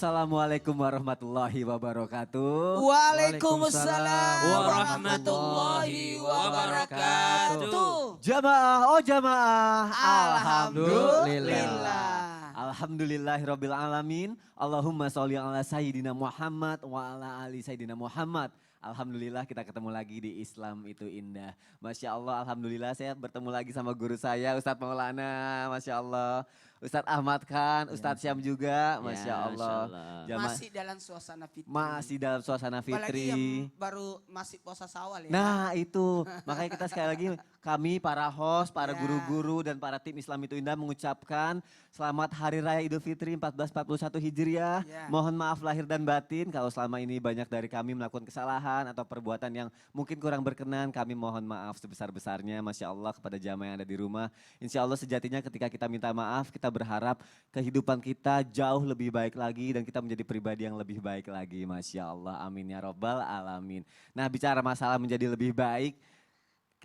Assalamualaikum warahmatullahi wabarakatuh. Waalaikumsalam warahmatullahi wabarakatuh. Jamaah, oh jamaah. Alhamdulillah. Alhamdulillahirabbil alamin. Allahumma sholli ala sayyidina Muhammad wa ala ali sayyidina Muhammad. Alhamdulillah kita ketemu lagi di Islam itu indah. Masya Allah, alhamdulillah saya bertemu lagi sama guru saya Ustadz Maulana. Masya Allah. Ustadz Ahmad Khan, Ustadz Syam juga. Masya Allah. Masih dalam suasana fitri. Masih dalam suasana Apalagi fitri. yang baru masih puasa Syawal ya. Nah itu, makanya kita sekali lagi kami para host, para Ya. guru-guru dan para tim Islam itu indah mengucapkan selamat Hari Raya Idul Fitri 1441 Hijriah. Ya. Mohon maaf lahir dan batin kalau selama ini banyak dari kami melakukan kesalahan atau perbuatan yang mungkin kurang berkenan. Kami mohon maaf sebesar-besarnya, Masya Allah kepada jamaah yang ada di rumah. Insya Allah sejatinya ketika kita minta maaf, kita berharap kehidupan kita jauh lebih baik lagi dan kita menjadi pribadi yang lebih baik lagi. Masya Allah, amin ya robbal alamin. Nah bicara masalah menjadi lebih baik,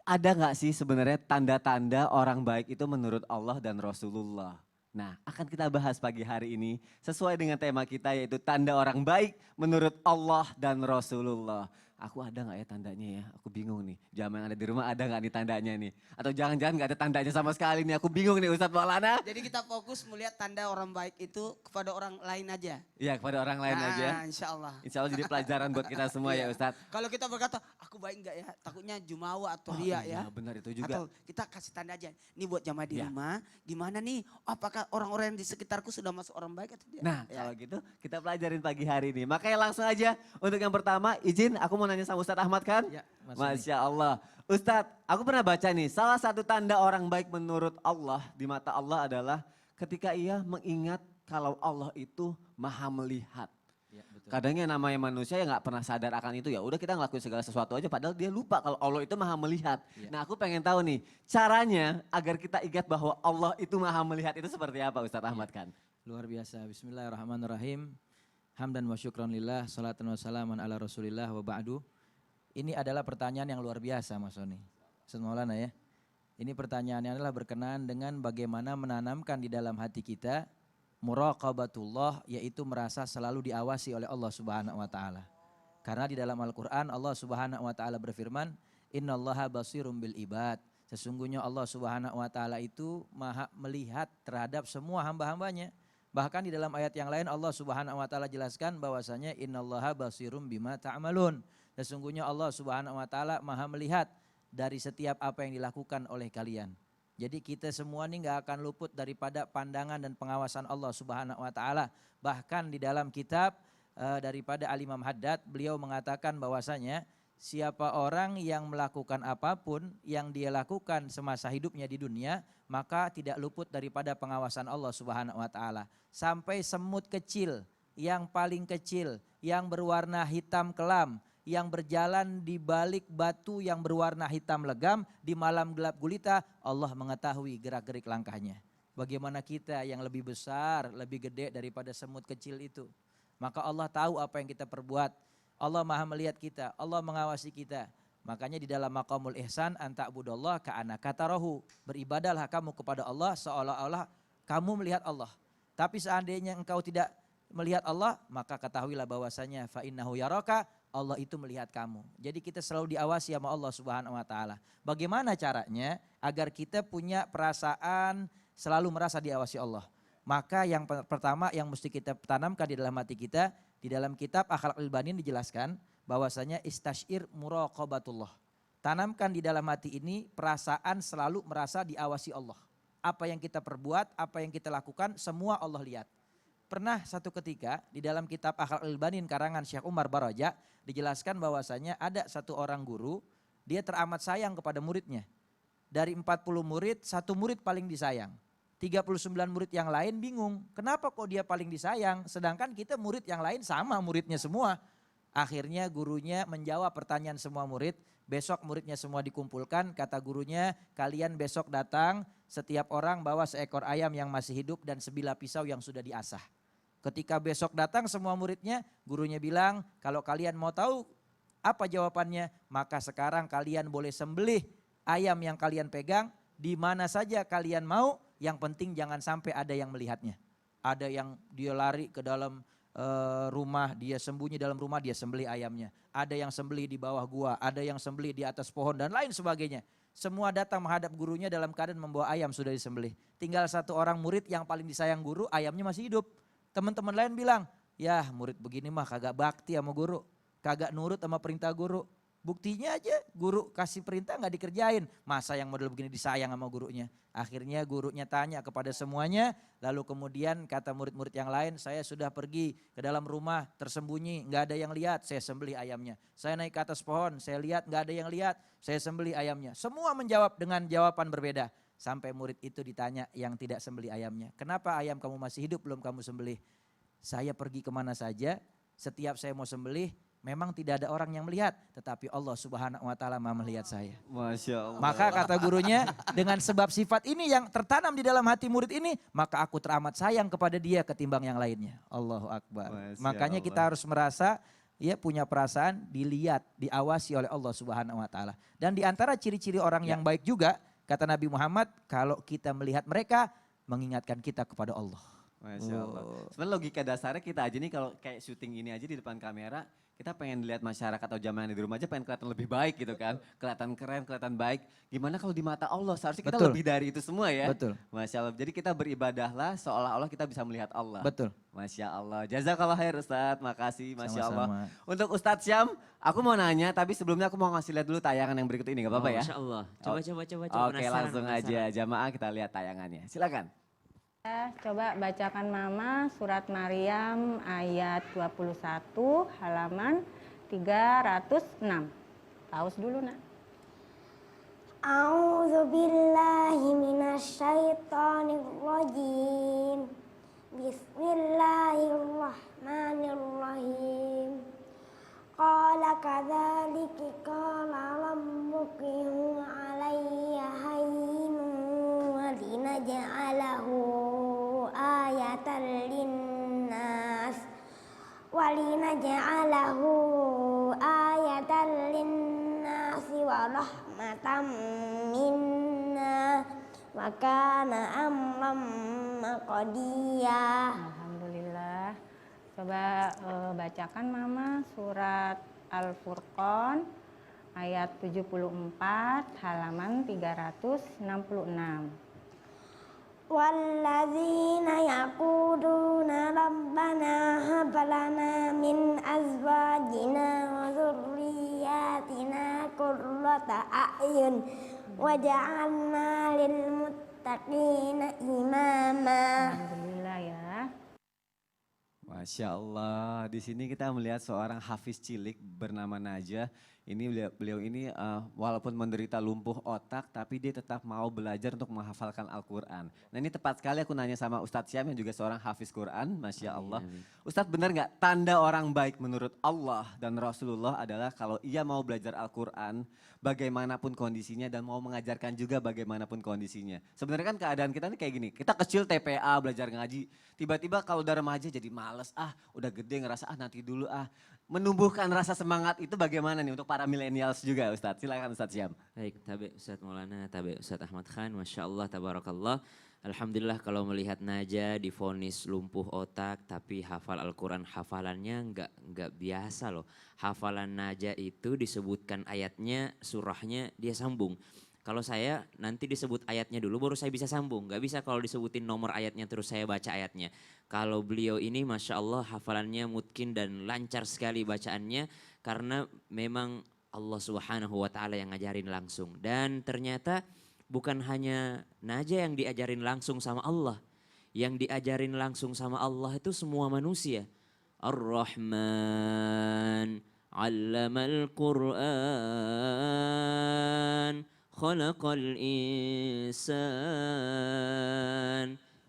ada nggak sih sebenarnya tanda-tanda orang baik itu menurut Allah dan Rasulullah? Nah akan kita bahas pagi hari ini sesuai dengan tema kita yaitu tanda orang baik menurut Allah dan Rasulullah. Aku ada nggak ya tandanya ya? Aku bingung nih. Jamaah yang ada di rumah ada nggak nih tandanya nih? Atau jangan-jangan nggak ada tandanya sama sekali nih? Aku bingung nih Ustadz Maulana. Jadi kita fokus melihat tanda orang baik itu kepada orang lain aja. Iya kepada orang lain aja. Insya Allah. Insya Allah jadi pelajaran buat kita semua ya Iya. Ustadz. Kalau kita berkata, aku baik enggak ya? Takutnya jumawa atau Oh, ria iya, ya. benar itu juga. Atau kita kasih tanda aja. Ini buat jamaah di Ya. rumah, gimana nih? Apakah orang-orang yang di sekitarku sudah masuk orang baik atau tidak? Nah Ya. kalau gitu kita pelajarin pagi hari ini. Makanya langsung aja untuk yang pertama izin aku mau nanya sama Ustadz Ahmad kan? Ya, Mas Masya Allah. Ustadz aku pernah baca nih salah satu tanda orang baik menurut Allah di mata Allah adalah ketika ia mengingat kalau Allah itu maha melihat. Ya, betul. Kadangnya namanya manusia yang nggak pernah sadar akan itu ya udah kita ngelakuin segala sesuatu aja padahal dia lupa kalau Allah itu maha melihat. Ya. Nah aku pengen tahu nih caranya agar kita ingat bahwa Allah itu maha melihat itu seperti apa Ustadz Ahmad kan? Luar biasa. Bismillahirrahmanirrahim. Hamdan wa syukran lillah, salatan wa salaman ala rasulillah wa ba'du. Ini adalah pertanyaan yang luar biasa Mas Soni. Ustaz Maulana ya. Ini pertanyaannya adalah berkenaan dengan bagaimana menanamkan di dalam hati kita muraqabatullah, yaitu merasa selalu diawasi oleh Allah Subhanahu wa taala. Karena di dalam Al-Qur'an Allah Subhanahu wa taala berfirman, "Innallaha basirum bil ibad." Sesungguhnya Allah Subhanahu wa taala itu maha melihat terhadap semua hamba-hambanya. Bahkan di dalam ayat yang lain Allah Subhanahu wa taala jelaskan bahwasanya innallaha basirum bima ta'malun. Sesungguhnya Allah Subhanahu wa taala maha melihat dari setiap apa yang dilakukan oleh kalian. Jadi kita semua ini nggak akan luput daripada pandangan dan pengawasan Allah Subhanahu wa taala. Bahkan di dalam kitab daripada Al-Imam Haddad beliau mengatakan bahwasanya siapa orang yang melakukan apapun yang dia lakukan semasa hidupnya di dunia, maka tidak luput daripada pengawasan Allah Subhanahu wa taala. Sampai semut kecil, yang paling kecil, yang berwarna hitam kelam, yang berjalan di balik batu yang berwarna hitam legam di malam gelap gulita, Allah mengetahui gerak-gerik langkahnya. Bagaimana kita yang lebih besar, lebih gede daripada semut kecil itu. Maka Allah tahu apa yang kita perbuat. Allah maha melihat kita, Allah mengawasi kita. Makanya di dalam maqamul ihsan anta'budallah ka'annaka tarahu. Beribadahlah kamu kepada Allah seolah-olah kamu melihat Allah. Tapi seandainya engkau tidak melihat Allah, maka ketahuilah bahwasanya fa innahu yaraka, Allah itu melihat kamu. Jadi kita selalu diawasi sama Allah Subhanahu wa taala. Bagaimana caranya agar kita punya perasaan selalu merasa diawasi Allah? Maka yang pertama yang mesti kita tanamkan di dalam hati kita, di dalam kitab Akhlaqul Banin dijelaskan bahwasanya istasyir muraqabatullah. Tanamkan di dalam hati ini perasaan selalu merasa diawasi Allah. Apa yang kita perbuat, apa yang kita lakukan, semua Allah lihat. Pernah satu ketika di dalam kitab Akhlaqul Banin karangan Syekh Umar Baraja dijelaskan bahwasanya ada satu orang guru, dia teramat sayang kepada muridnya. Dari 40 murid, satu murid paling disayang. 39 murid yang lain bingung, kenapa kok dia paling disayang sedangkan kita murid yang lain sama muridnya semua. Akhirnya gurunya menjawab pertanyaan semua murid, besok muridnya semua dikumpulkan, kata gurunya kalian besok datang setiap orang bawa seekor ayam yang masih hidup dan sebilah pisau yang sudah diasah. Ketika besok datang semua muridnya, gurunya bilang kalau kalian mau tahu apa jawabannya, maka sekarang kalian boleh sembelih ayam yang kalian pegang di mana saja kalian mau, yang penting jangan sampai ada yang melihatnya. Ada yang dia lari ke dalam rumah, dia sembunyi dalam rumah, dia sembelih ayamnya. Ada yang sembelih di bawah gua, ada yang sembelih di atas pohon dan lain sebagainya. Semua datang menghadap gurunya dalam keadaan membawa ayam sudah disembelih. Tinggal satu orang murid yang paling disayang guru, ayamnya masih hidup. Teman-teman lain bilang, ya murid begini mah kagak bakti sama guru, kagak nurut sama perintah guru. Buktinya aja guru kasih perintah nggak dikerjain. Masa yang model begini disayang sama gurunya. Akhirnya gurunya tanya kepada semuanya. Lalu kemudian kata murid-murid yang lain, saya sudah pergi ke dalam rumah tersembunyi. Nggak ada yang lihat, saya sembelih ayamnya. Saya naik ke atas pohon, saya lihat nggak ada yang lihat, saya sembelih ayamnya. Semua menjawab dengan jawaban berbeda. Sampai murid itu ditanya yang tidak sembelih ayamnya. Kenapa ayam kamu masih hidup belum kamu sembelih? Saya pergi kemana saja, setiap saya mau sembelih, memang tidak ada orang yang melihat, tetapi Allah Subhanahu wa taala Maha melihat saya. Masya Allah. Maka kata gurunya, dengan sebab sifat ini yang tertanam di dalam hati murid ini, maka aku teramat sayang kepada dia ketimbang yang lainnya. Allahu Akbar. Masya Makanya Allah. kita harus merasa ya punya perasaan dilihat, diawasi oleh Allah Subhanahu wa taala. Dan di antara ciri-ciri orang yang baik juga, kata Nabi Muhammad, kalau kita melihat mereka, mengingatkan kita kepada Allah. Masya Allah. Oh. Sebenarnya logika dasarnya kita aja nih kalau kayak syuting ini aja di depan kamera, kita pengen lihat masyarakat atau jamaah yang di rumah aja pengen kelihatan lebih baik gitu kan. Kelihatan keren, kelihatan baik. Gimana kalau di mata Allah? Seharusnya kita Betul. lebih dari itu semua ya. Betul. Masya Allah. Jadi kita beribadahlah seolah-olah kita bisa melihat Allah. Betul. Masya Allah. Jazakallah khair Ustadz. Makasih. Masya Allah. Sama-sama. Untuk Ustadz Syam, aku mau nanya tapi sebelumnya aku mau ngasih lihat dulu tayangan yang berikut ini. Gak apa-apa ya? Masya Allah. Coba, coba. Oke langsung aja jamaah kita lihat tayangannya. Silakan. Coba bacakan Mama surat Maryam ayat 21 halaman 306. Paus dulu nak. A'udzu billahi minasyaitonir rajim. Bismillahirrahmanirrahim. Qala kadzalika qala rabbuki huwa 'alayya hayyinun wa linaj'alahu ayatan linnas walinaj'alahu ayatan linnasi wa rahmatan minna wa kana amran maqdiya. Alhamdulillah. Coba bacakan Mama surat Al-Furqan ayat 74 halaman 366. Walladzina yaquluna rabbana hab lana min azwajina wa dzurriyyatina qurrata a'yun waj'alna lil muttaqina imama. Alhamdulillah ya. Masya Allah, di sini kita melihat seorang hafiz cilik bernama Najah. Ini beliau ini walaupun menderita lumpuh otak, tapi dia tetap mau belajar untuk menghafalkan Al-Quran. Nah ini tepat sekali aku nanya sama Ustadz Syam yang juga seorang hafiz Quran, Masya Allah. Ustadz benar nggak tanda orang baik menurut Allah dan Rasulullah adalah kalau ia mau belajar Al-Quran, bagaimanapun kondisinya dan mau mengajarkan juga bagaimanapun kondisinya. Sebenarnya kan keadaan kita ini kayak gini, kita kecil TPA belajar ngaji, tiba-tiba kalau udah remaja jadi males, udah gede ngerasa nanti dulu menumbuhkan rasa semangat itu bagaimana nih untuk para millennials juga Ustadz? Silakan Ustadz Syam. Baik, tabe Ustadz Maulana, tabe Ustadz Ahmad Khan, Masya Allah, tabarakallah. Alhamdulillah kalau melihat Najah divonis lumpuh otak tapi hafal Al-Quran hafalannya nggak biasa loh. Hafalan Najah itu disebutkan ayatnya, surahnya dia sambung. Kalau saya nanti disebut ayatnya dulu baru saya bisa sambung. Gak bisa kalau disebutin nomor ayatnya terus saya baca ayatnya. Kalau beliau ini Masya Allah hafalannya mungkin dan lancar sekali bacaannya. Karena memang Allah Subhanahu wa ta'ala yang ngajarin langsung. Dan ternyata bukan hanya Najah yang diajarin langsung sama Allah. Yang diajarin langsung sama Allah itu semua manusia. Ar-Rahman, 'allamal Qur'an. Khalaqal insan.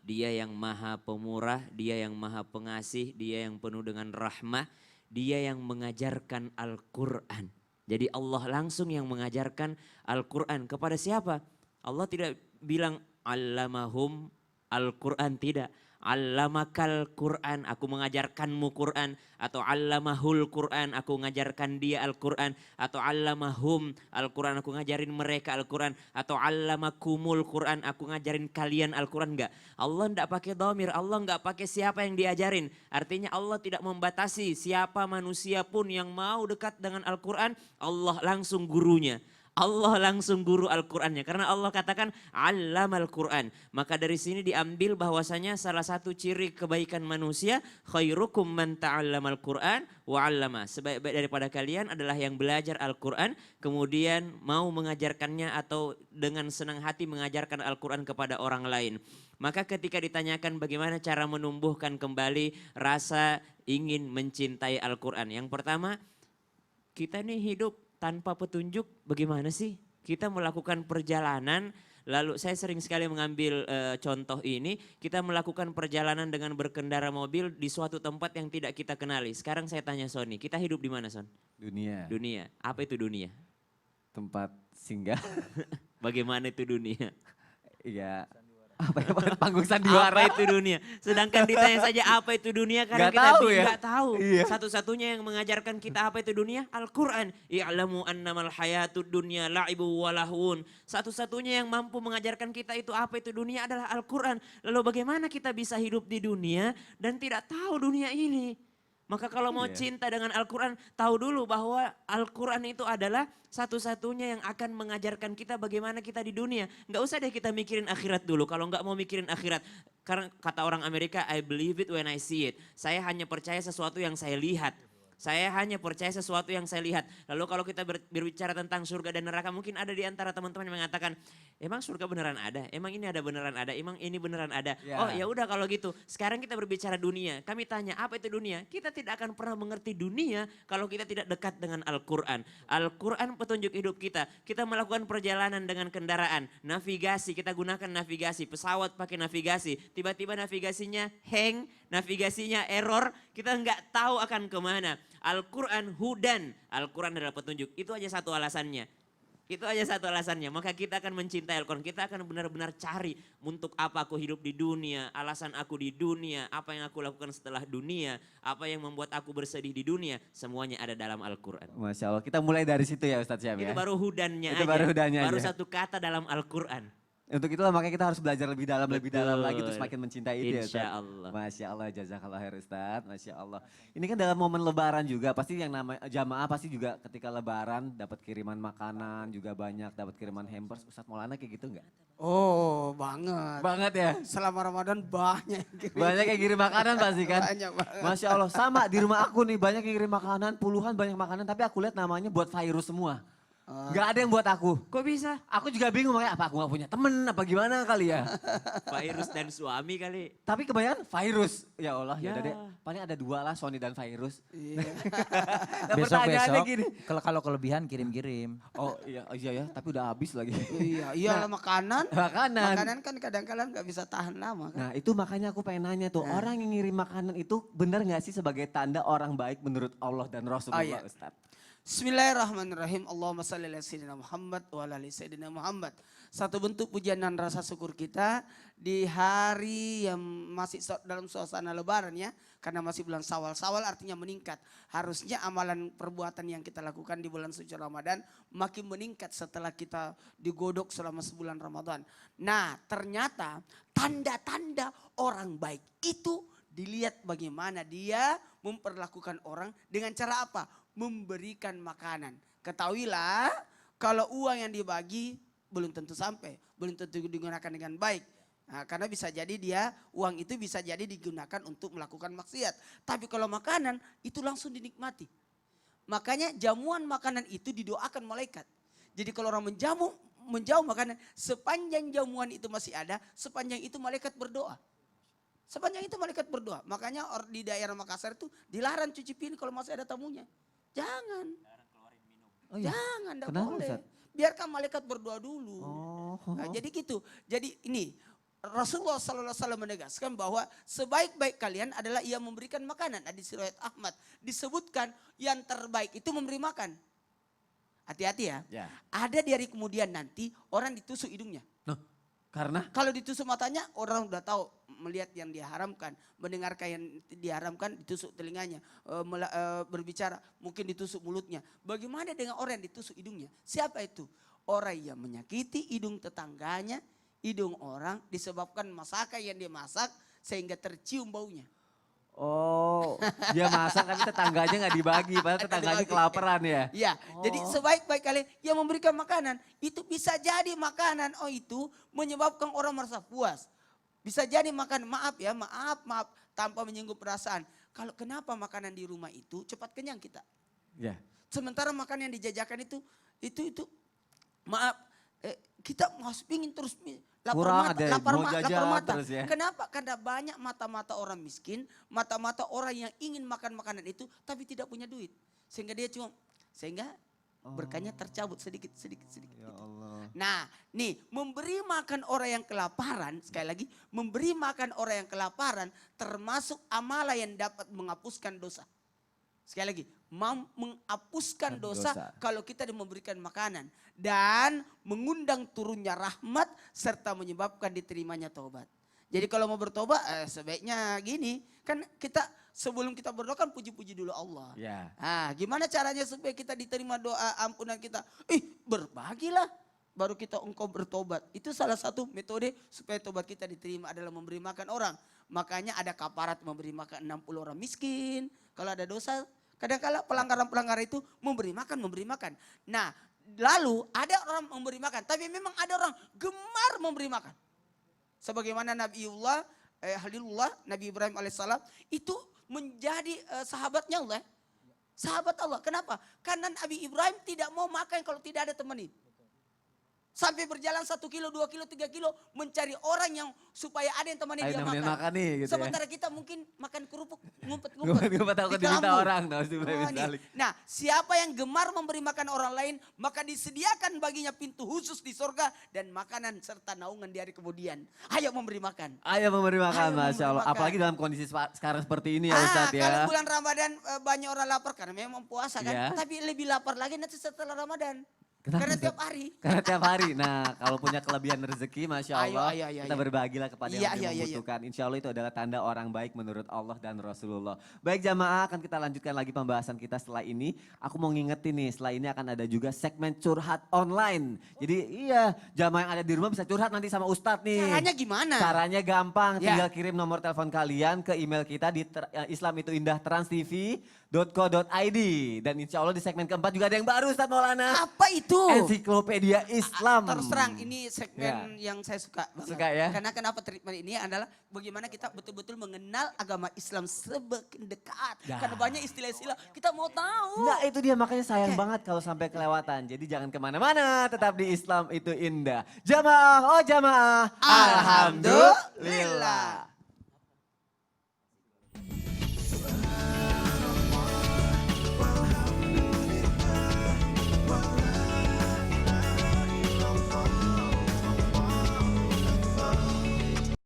Dia yang maha pemurah, dia yang maha pengasih, dia yang penuh dengan rahmah, dia yang mengajarkan Al-Quran. Jadi Allah langsung yang mengajarkan Al-Quran kepada siapa? Allah tidak bilang allamahum Al-Quran, tidak. Allamakal Quran, aku mengajarkanmu Quran. Atau allamahul Quran, aku mengajarkan dia Al-Quran. Atau allamahum Al-Quran, aku ngajarin mereka Al-Quran. Atau allamakumul Quran, aku ngajarin kalian Al-Quran. Enggak, Allah enggak pakai dhamir, Allah enggak pakai siapa yang diajarin. Artinya Allah tidak membatasi siapa manusia pun yang mau dekat dengan Al-Quran, Allah langsung gurunya. Allah langsung guru Al-Qurannya. Karena Allah katakan allamal Quran. Maka dari sini diambil bahwasanya salah satu ciri kebaikan manusia, khairukum man ta'allamal Quran wa 'allama. Sebaik-baik daripada kalian adalah yang belajar Al-Quran, kemudian mau mengajarkannya atau dengan senang hati mengajarkan Al-Quran kepada orang lain. Maka ketika ditanyakan bagaimana cara menumbuhkan kembali rasa ingin mencintai Al-Quran. Yang pertama, kita nih hidup tanpa petunjuk bagaimana sih? Kita melakukan perjalanan, lalu saya sering sekali mengambil contoh ini, kita melakukan perjalanan dengan berkendara mobil di suatu tempat yang tidak kita kenali. Sekarang saya tanya Sony, kita hidup di mana Son? Dunia. Dunia. Apa itu dunia? Tempat singgah. Bagaimana itu dunia? Iya. Apa ya, panggung sandiwara. Apa itu dunia? Sedangkan ditanya saja apa itu dunia karena Nggak kita tahu ya. nggak tahu. Iya. Satu-satunya yang mengajarkan kita apa itu dunia Al-Quran. I'lamu annamal hayatud dunya la'ibu wa lahun. Satu-satunya yang mampu mengajarkan kita itu apa itu dunia adalah Al-Quran. Lalu bagaimana kita bisa hidup di dunia dan tidak tahu dunia ini? Maka kalau mau cinta dengan Al-Quran, tahu dulu bahwa Al-Quran itu adalah satu-satunya yang akan mengajarkan kita bagaimana kita di dunia. Nggak usah deh kita mikirin akhirat dulu, kalau nggak mau mikirin akhirat. Karena kata orang Amerika, I believe it when I see it. Saya hanya percaya sesuatu yang saya lihat. Saya hanya percaya sesuatu yang saya lihat. Lalu kalau kita berbicara tentang surga dan neraka, mungkin ada di antara teman-teman yang mengatakan, emang surga beneran ada? Emang ini ada beneran ada? Emang ini beneran ada? Ya. Oh ya udah kalau gitu. Sekarang kita berbicara dunia. Kami tanya, apa itu dunia? Kita tidak akan pernah mengerti dunia kalau kita tidak dekat dengan Al-Quran. Al-Quran petunjuk hidup kita. Kita melakukan perjalanan dengan kendaraan, navigasi, kita gunakan navigasi, pesawat pakai navigasi. Tiba-tiba navigasinya hang, navigasinya error, kita nggak tahu akan kemana. Al-Quran hudan, Al-Quran adalah petunjuk. Itu aja satu alasannya. Itu aja satu alasannya. Maka kita akan mencintai Al-Quran. Kita akan benar-benar cari untuk apa aku hidup di dunia, alasan aku di dunia, apa yang aku lakukan setelah dunia, apa yang membuat aku bersedih di dunia. Semuanya ada dalam Al-Quran. Masya Allah, kita mulai dari situ ya Ustadz Syam Itu ya. baru hudannya Itu aja. baru hudannya Baru aja. satu kata dalam Al-Quran. Untuk itulah makanya kita harus belajar lebih dalam Betul. lagi terus makin mencintai itu ya Ustadz. Insya Allah. Masya Allah, jazakallah khair Ustadz, Masya Allah. Ini kan dalam momen lebaran juga, pasti yang namanya jamaah pasti juga ketika lebaran dapat kiriman makanan juga banyak, dapat kiriman hampers. Ustadz Maulana kayak gitu enggak? Oh banget. Banget ya? Selama Ramadan banyak. yang kirim. Banyak yang kirim makanan pasti kan? Banyak banget. Masya Allah, sama di rumah aku nih banyak yang kirim makanan, puluhan banyak makanan, tapi aku lihat namanya buat virus semua. Gak ada yang buat aku. Kok bisa? Aku juga bingung makanya apa aku gak punya temen apa gimana kali ya. Virus dan suami kali. Tapi kebanyakan virus. Ya Allah ya Ya. udah deh. Paling ada dua lah Sony dan virus. Iya. Nah, pertanyaannya Besok-besok gini. kalau kelebihan kirim-kirim. Oh iya ya tapi udah habis lagi. Iya, iyalah makanan. Makanan. Makanan kan kadang-kadang nggak bisa tahan lama kan. Nah itu makanya aku pengen nanya tuh. Orang yang ngirim makanan itu benar gak sih sebagai tanda orang baik menurut Allah dan Rasulullah iya. Ustadz? Bismillahirrahmanirrahim. Allahumma salli ala sayyidina Muhammad wa ala ali sayyidina Muhammad. Satu bentuk pujian dan rasa syukur kita di hari yang masih dalam suasana lebaran ya. Karena masih bulan Syawal. Syawal artinya meningkat. Harusnya amalan perbuatan yang kita lakukan di bulan suci Ramadan makin meningkat setelah kita digodok selama sebulan Ramadan. Nah, ternyata tanda-tanda orang baik itu dilihat bagaimana dia memperlakukan orang dengan cara apa? Memberikan makanan. Ketahuilah kalau uang yang dibagi belum tentu sampai, belum tentu digunakan dengan baik. Nah, karena bisa jadi uang itu bisa jadi digunakan untuk melakukan maksiat. Tapi kalau makanan itu langsung dinikmati. Makanya jamuan makanan itu didoakan malaikat. Jadi kalau orang menjauh makanan, sepanjang jamuan itu masih ada, sepanjang itu malaikat berdoa. Sepanjang itu malaikat berdoa. Makanya di daerah Makassar itu dilarang cuci piring kalau masih ada tamunya. Jangan. Oh iya. Jangan, enggak Kenapa, boleh. Ustaz? Biarkan malaikat berdoa dulu. Oh. Nah, jadi gitu. Jadi ini Rasulullah SAW menegaskan bahwa sebaik-baik kalian adalah ia memberikan makanan. Di riwayat Ahmad disebutkan yang terbaik itu memberi makan. Hati-hati ya. Ya. Ada di hari kemudian nanti orang ditusuk hidungnya. Nah, karena Kalau ditusuk matanya orang udah tahu melihat yang diharamkan, mendengarkan yang diharamkan, ditusuk telinganya, berbicara, mungkin ditusuk mulutnya. Bagaimana dengan orang yang ditusuk hidungnya? Siapa itu? Orang yang menyakiti hidung tetangganya, hidung orang disebabkan masakan yang dia masak sehingga tercium baunya. Oh, dia masak tapi tetangganya nggak dibagi, padahal tetangganya kelaparan ya. Iya, jadi sebaik-baik kalian yang memberikan makanan, itu bisa jadi makanan, itu menyebabkan orang merasa puas. Bisa jadi makan, maaf, tanpa menyinggung perasaan. Kalau kenapa makanan di rumah itu cepat kenyang kita. Ya. Sementara makanan yang dijajakan itu maaf, kita harus pingin terus Kurang ada, mau lapar jajan mata. terus ya. Kenapa? Karena banyak mata-mata orang miskin, mata-mata orang yang ingin makan makanan itu tapi tidak punya duit. Sehingga berkahnya tercabut sedikit. Ya Allah. Nah, nih memberi makan orang yang kelaparan, sekali lagi, memberi makan orang yang kelaparan termasuk amalan yang dapat menghapuskan dosa. Sekali lagi, menghapuskan dosa kalau kita memberikan makanan. Dan mengundang turunnya rahmat serta menyebabkan diterimanya taubat. Jadi kalau mau bertobat sebaiknya gini. Kan kita sebelum kita berdoa kan puji-puji dulu Allah. Ya. Nah, gimana caranya supaya kita diterima doa ampunan kita? Berbagilah. Baru engkau bertobat. Itu salah satu metode supaya tobat kita diterima adalah memberi makan orang. Makanya ada kafarat memberi makan 60 orang miskin. Kalau ada dosa, kadang-kala pelanggaran-pelanggaran itu memberi makan. Nah, lalu ada orang memberi makan, tapi memang ada orang gemar memberi makan. Sebagaimana Halilullah, Nabi Ibrahim alaihissalam itu menjadi sahabatnya Allah. Sahabat Allah, kenapa? Karena Nabi Ibrahim tidak mau makan kalau tidak ada teman. Sampai berjalan 1 kilo, 2 kilo, 3 kilo mencari orang yang supaya ada yang temani dia makan. Nih, gitu sementara kita mungkin makan kerupuk ngumpet-ngumpet. Ngumpet takut di diminta kelambu. orang. Nah, siapa yang gemar memberi makan orang lain, maka disediakan baginya pintu khusus di surga dan makanan serta naungan di hari kemudian. Ayo memberi makan. Ayo memberi makan, Ayo Masya Allah. memberi makan. Apalagi dalam kondisi sekarang seperti ini ya Ustadz ya. Kalau bulan Ramadan banyak orang lapar karena memang puasa kan. Iya. Tapi lebih lapar lagi nanti setelah Ramadan. Kenapa, Karena Ustaz? tiap hari. Karena tiap hari. Nah, kalau punya kelebihan rezeki, Masya Allah, Ayo. kita berbagilah kepada Iya, yang iya. membutuhkan. Insya Allah itu adalah tanda orang baik menurut Allah dan Rasulullah. Baik jamaah, akan kita lanjutkan lagi pembahasan kita setelah ini. Aku mau ngingetin nih, setelah ini akan ada juga segmen curhat online. Jadi jamaah yang ada di rumah bisa curhat nanti sama Ustadz nih. Caranya gimana? Caranya gampang, Ya. tinggal kirim nomor telepon kalian ke email kita di islamituindahtrans.tv.co.id. Dan insya Allah di segmen keempat juga ada yang baru Ustadz Maulana. Apa itu? Ensiklopedia Islam. Terus terang ini segmen yang saya suka banget. Suka ya? Karena kenapa treatment ini adalah bagaimana kita betul-betul mengenal agama Islam semakin dekat. Ya. Karena banyak istilah-istilah kita mau tahu. Nah itu dia makanya sayang banget kalau sampai kelewatan. Jadi jangan kemana-mana, tetap di Islam itu indah. Jamaah, oh jamaah. Alhamdulillah.